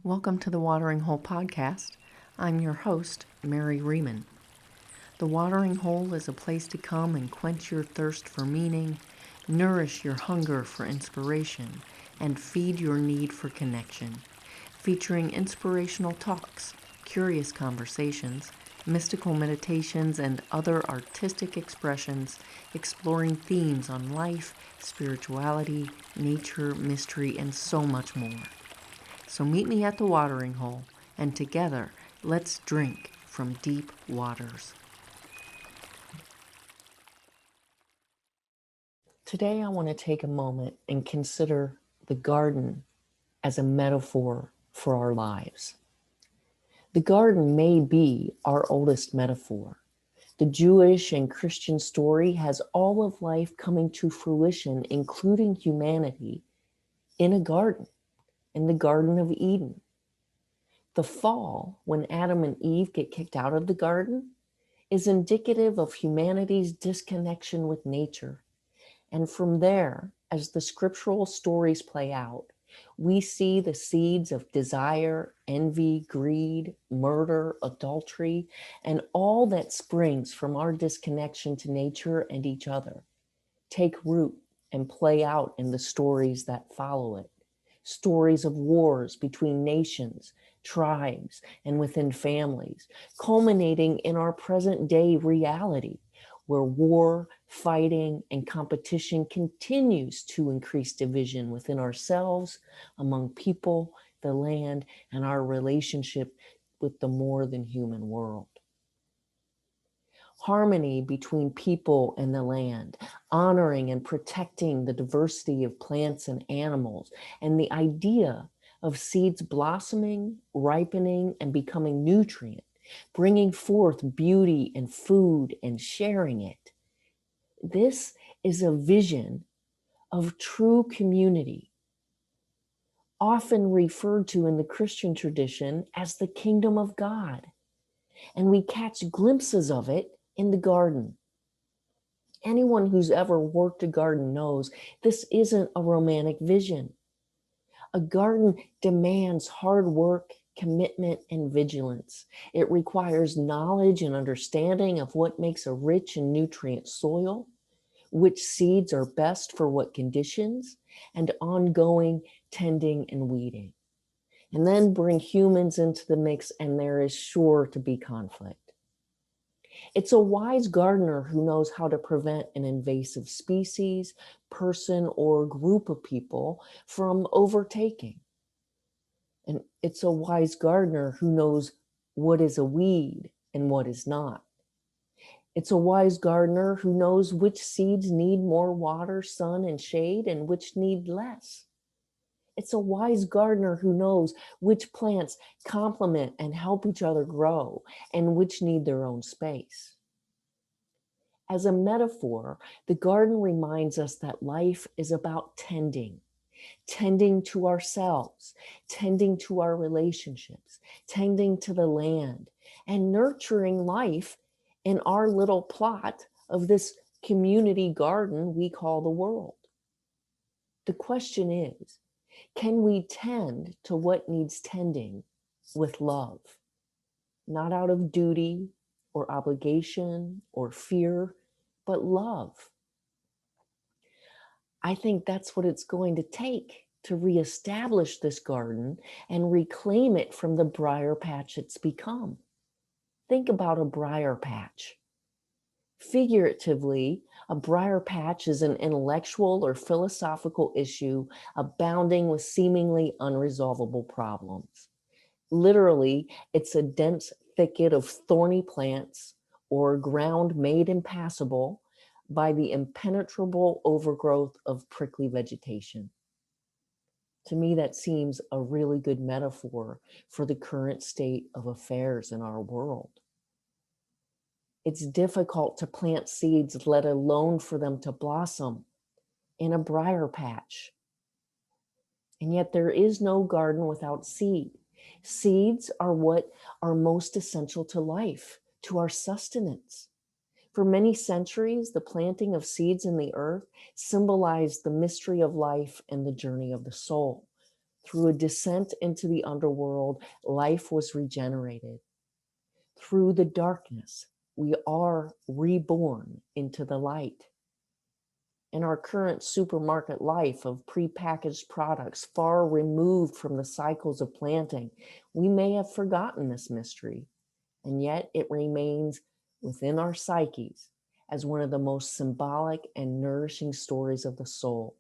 Welcome to the Watering Hole podcast. I'm your host, Mary Riemann. The Watering Hole is a place to come and quench your thirst for meaning, nourish your hunger for inspiration, and feed your need for connection, featuring inspirational talks, curious conversations, mystical meditations, and other artistic expressions exploring themes on life, spirituality, nature, mystery, and so much more. So meet me at the watering hole, and together, let's drink from deep waters. Today, I want to take a moment and consider the garden as a metaphor for our lives. The garden may be our oldest metaphor. The Jewish and Christian story has all of life coming to fruition, including humanity, in a garden, in the Garden of Eden. The fall, when Adam and Eve get kicked out of the garden, is indicative of humanity's disconnection with nature. And from there, as the scriptural stories play out, we see the seeds of desire, envy, greed, murder, adultery, and all that springs from our disconnection to nature and each other take root and play out in the stories that follow it. Stories of wars between nations, tribes, and within families, culminating in our present day reality, where war, fighting, and competition continues to increase division within ourselves, among people, the land, and our relationship with the more than human world. Harmony between people and the land, honoring and protecting the diversity of plants and animals, and the idea of seeds blossoming, ripening, and becoming nutrient, bringing forth beauty and food and sharing it. This is a vision of true community, often referred to in the Christian tradition as the kingdom of God. And we catch glimpses of it in the garden. Anyone who's ever worked a garden knows this isn't a romantic vision. A garden demands hard work, commitment, and vigilance. It requires knowledge and understanding of what makes a rich and nutrient soil, which seeds are best for what conditions, and ongoing tending and weeding. And then bring humans into the mix, and there is sure to be conflict. It's a wise gardener who knows how to prevent an invasive species, person, or group of people from overtaking. And it's a wise gardener who knows what is a weed and what is not. It's a wise gardener who knows which seeds need more water, sun, and shade, and which need less. It's a wise gardener who knows which plants complement and help each other grow, and which need their own space. As a metaphor, the garden reminds us that life is about tending to ourselves, tending to our relationships, tending to the land, and nurturing life in our little plot of this community garden we call the world. The question is, can we tend to what needs tending with love? Not out of duty or obligation or fear, but love. I think that's what it's going to take to reestablish this garden and reclaim it from the briar patch it's become. Think about a briar patch. Figuratively, a briar patch is an intellectual or philosophical issue abounding with seemingly unresolvable problems. Literally, it's a dense thicket of thorny plants or ground made impassable by the impenetrable overgrowth of prickly vegetation. To me, that seems a really good metaphor for the current state of affairs in our world. It's difficult to plant seeds, let alone for them to blossom in a briar patch. And yet there is no garden without seed. Seeds are what are most essential to life, to our sustenance. For many centuries, the planting of seeds in the earth symbolized the mystery of life and the journey of the soul. Through a descent into the underworld, life was regenerated. Through the darkness, we are reborn into the light. In our current supermarket life of prepackaged products, far removed from the cycles of planting, we may have forgotten this mystery, and yet it remains within our psyches as one of the most symbolic and nourishing stories of the soul,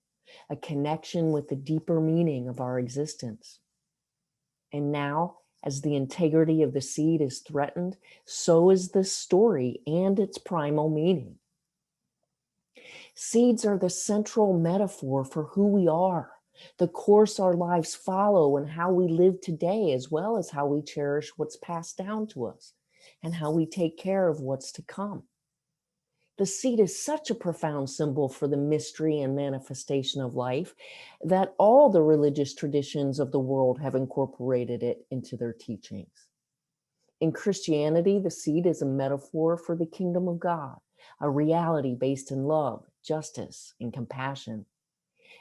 a connection with the deeper meaning of our existence. And now, as the integrity of the seed is threatened, so is this story and its primal meaning. Seeds are the central metaphor for who we are, the course our lives follow, and how we live today, as well as how we cherish what's passed down to us and how we take care of what's to come. The seed is such a profound symbol for the mystery and manifestation of life that all the religious traditions of the world have incorporated it into their teachings. In Christianity, the seed is a metaphor for the kingdom of God, a reality based in love, justice, and compassion.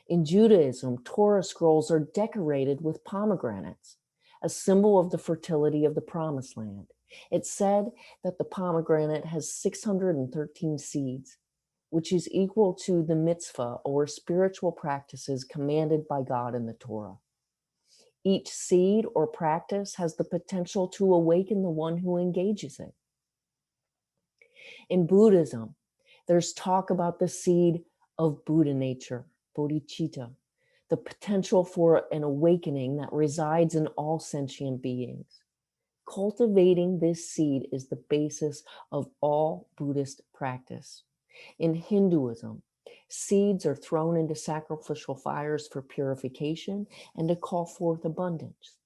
In Judaism, Torah scrolls are decorated with pomegranates, a symbol of the fertility of the promised land. It's said that the pomegranate has 613 seeds, which is equal to the mitzvah or spiritual practices commanded by God in the Torah. Each seed or practice has the potential to awaken the one who engages it. In Buddhism, there's talk about the seed of Buddha nature, bodhicitta, the potential for an awakening that resides in all sentient beings. Cultivating this seed is the basis of all Buddhist practice. In Hinduism, seeds are thrown into sacrificial fires for purification and to call forth abundance.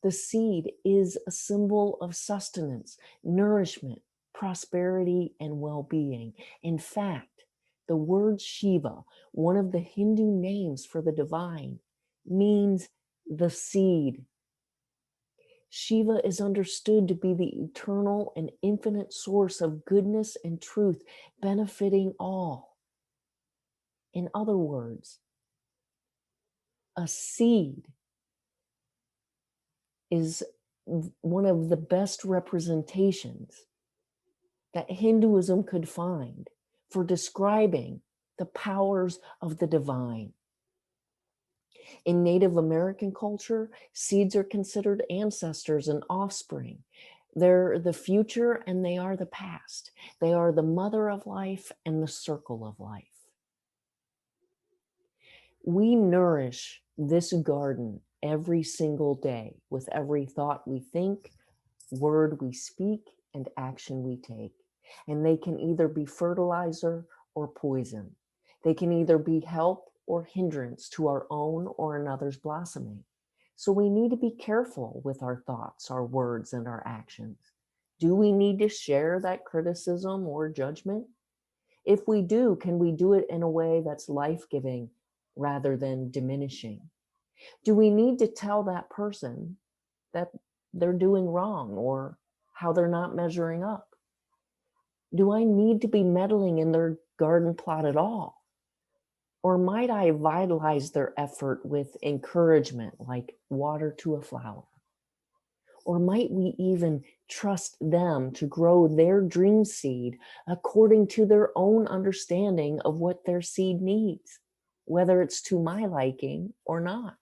The seed is a symbol of sustenance, nourishment, prosperity, and well-being. In fact, the word Shiva, one of the Hindu names for the divine, means the seed. Shiva is understood to be the eternal and infinite source of goodness and truth, benefiting all. In other words, a seed is one of the best representations that Hinduism could find for describing the powers of the divine. In Native American culture, seeds are considered ancestors and offspring. They're the future and they are the past. They are the mother of life and the circle of life. We nourish this garden every single day with every thought we think, word we speak, and action we take. And they can either be fertilizer or poison. They can either be help or hindrance to our own or another's blossoming. So we need to be careful with our thoughts, our words, and our actions. Do we need to share that criticism or judgment? If we do, can we do it in a way that's life-giving rather than diminishing? Do we need to tell that person that they're doing wrong or how they're not measuring up? Do I need to be meddling in their garden plot at all? Or might I vitalize their effort with encouragement, like water to a flower? Or might we even trust them to grow their dream seed according to their own understanding of what their seed needs, whether it's to my liking or not?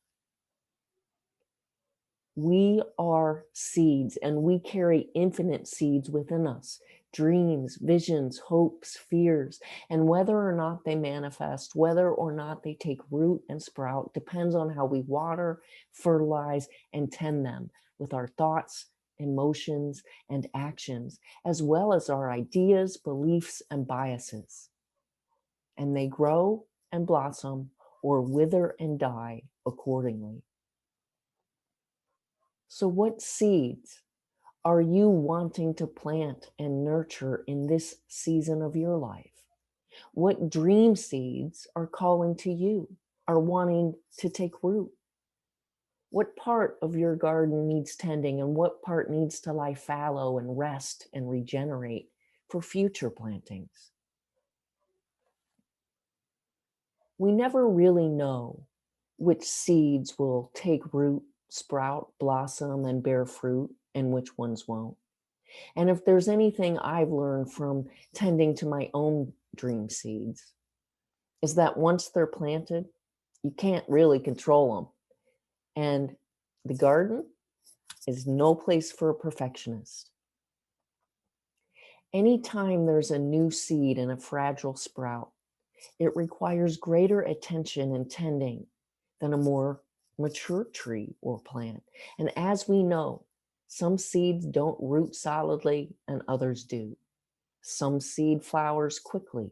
We are seeds, and we carry infinite seeds within us, dreams, visions, hopes, fears, and whether or not they manifest, whether or not they take root and sprout, depends on how we water, fertilize, and tend them with our thoughts, emotions, and actions, as well as our ideas, beliefs, and biases. And they grow and blossom or wither and die accordingly. So what seeds are you wanting to plant and nurture in this season of your life? What dream seeds are calling to you, are wanting to take root? What part of your garden needs tending and what part needs to lie fallow and rest and regenerate for future plantings? We never really know which seeds will take root, sprout, blossom, and bear fruit, and which ones won't. And if there's anything I've learned from tending to my own dream seeds, is that once they're planted, you can't really control them. And the garden is no place for a perfectionist. Anytime there's a new seed in a fragile sprout, it requires greater attention and tending than a more mature tree or plant. And as we know, some seeds don't root solidly and others do. Some seed flowers quickly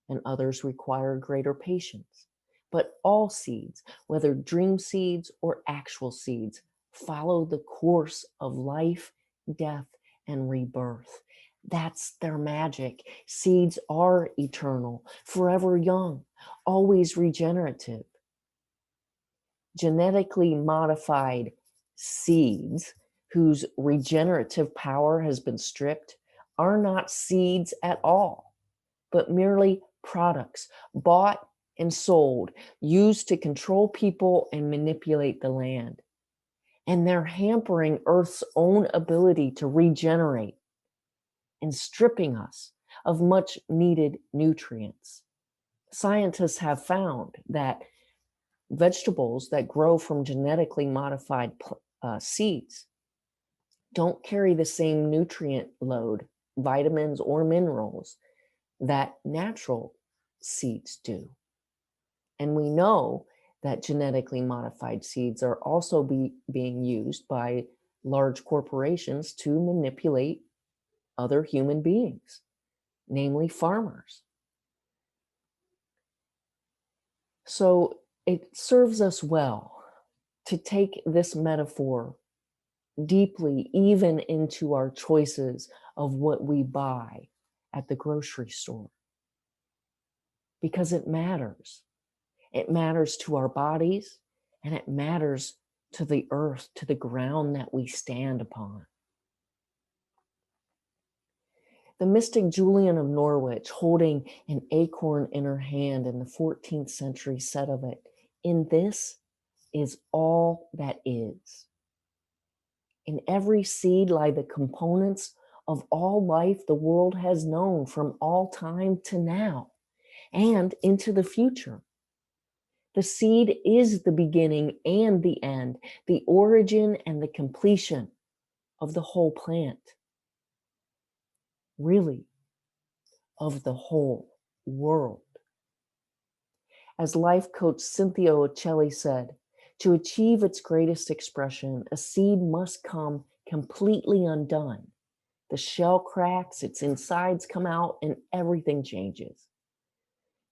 and others require greater patience. But all seeds, whether dream seeds or actual seeds, follow the course of life, death, and rebirth. That's their magic. Seeds are eternal, forever young, always regenerative. Genetically modified seeds whose regenerative power has been stripped are not seeds at all, but merely products bought and sold, used to control people and manipulate the land. And they're hampering Earth's own ability to regenerate and stripping us of much needed nutrients. Scientists have found that vegetables that grow from genetically modified seeds don't carry the same nutrient load, vitamins or minerals, that natural seeds do. And we know that genetically modified seeds are also being used by large corporations to manipulate other human beings, namely farmers. So it serves us well to take this metaphor deeply, even into our choices of what we buy at the grocery store, because it matters. It matters to our bodies, and it matters to the earth, to the ground that we stand upon. The mystic Julian of Norwich, holding an acorn in her hand in the 14th century, said of it, "In this is all that is. In every seed lie the components of all life the world has known from all time to now and into the future. The seed is the beginning and the end, the origin and the completion of the whole plant. Really, of the whole world." As life coach Cynthia Ocelli said, to achieve its greatest expression, a seed must come completely undone. The shell cracks, its insides come out, and everything changes.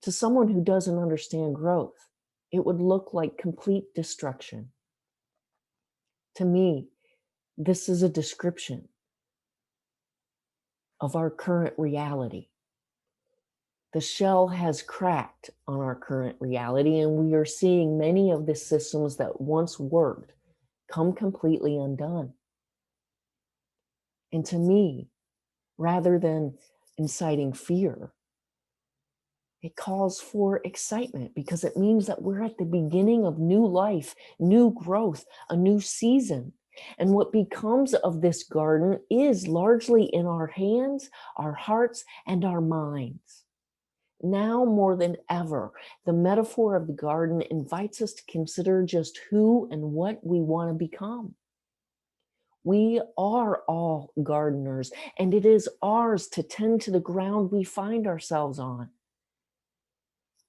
To someone who doesn't understand growth, it would look like complete destruction. To me, this is a description of our current reality. The shell has cracked on our current reality, and we are seeing many of the systems that once worked come completely undone. And to me, rather than inciting fear, it calls for excitement, because it means that we're at the beginning of new life, new growth, a new season. And what becomes of this garden is largely in our hands, our hearts, and our minds. Now more than ever, the metaphor of the garden invites us to consider just who and what we want to become. We are all gardeners, and it is ours to tend to the ground we find ourselves on,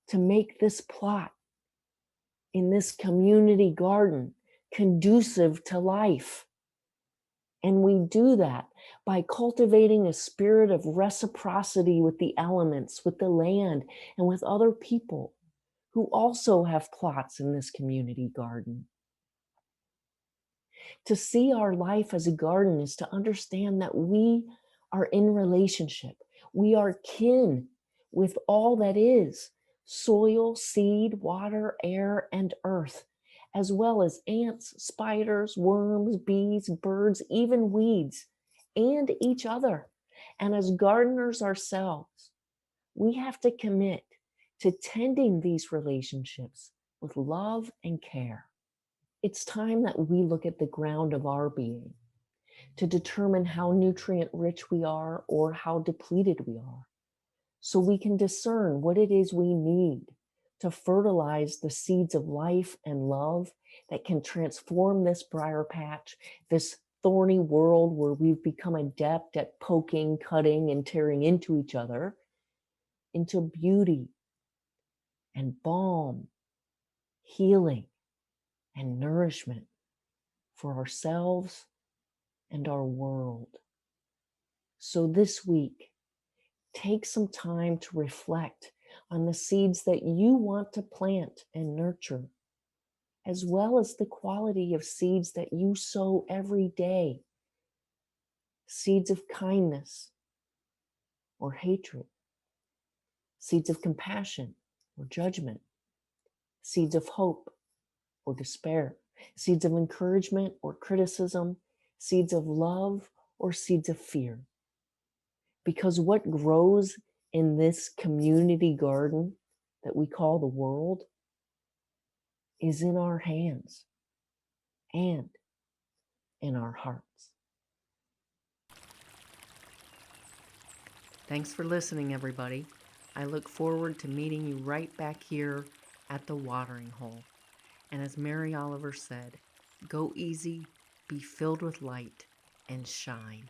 to make this plot in this community garden conducive to life. And we do that by cultivating a spirit of reciprocity with the elements, with the land, and with other people who also have plots in this community garden. To see our life as a garden is to understand that we are in relationship. We are kin with all that is soil, seed, water, air, and earth, as well as ants, spiders, worms, bees, birds, even weeds, and each other. And as gardeners ourselves, we have to commit to tending these relationships with love and care. It's time that we look at the ground of our being to determine how nutrient rich we are or how depleted we are, so we can discern what it is we need to fertilize the seeds of life and love that can transform this briar patch, this thorny world where we've become adept at poking, cutting, and tearing into each other, into beauty and balm, healing, and nourishment for ourselves and our world. So this week, take some time to reflect on the seeds that you want to plant and nurture, as well as the quality of seeds that you sow every day. Seeds of kindness or hatred, seeds of compassion or judgment, seeds of hope or despair, seeds of encouragement or criticism, seeds of love or seeds of fear. Because what grows in this community garden that we call the world is in our hands and in our hearts. Thanks for listening, everybody. I look forward to meeting you right back here at the watering hole. And as Mary Oliver said, go easy, be filled with light, and shine.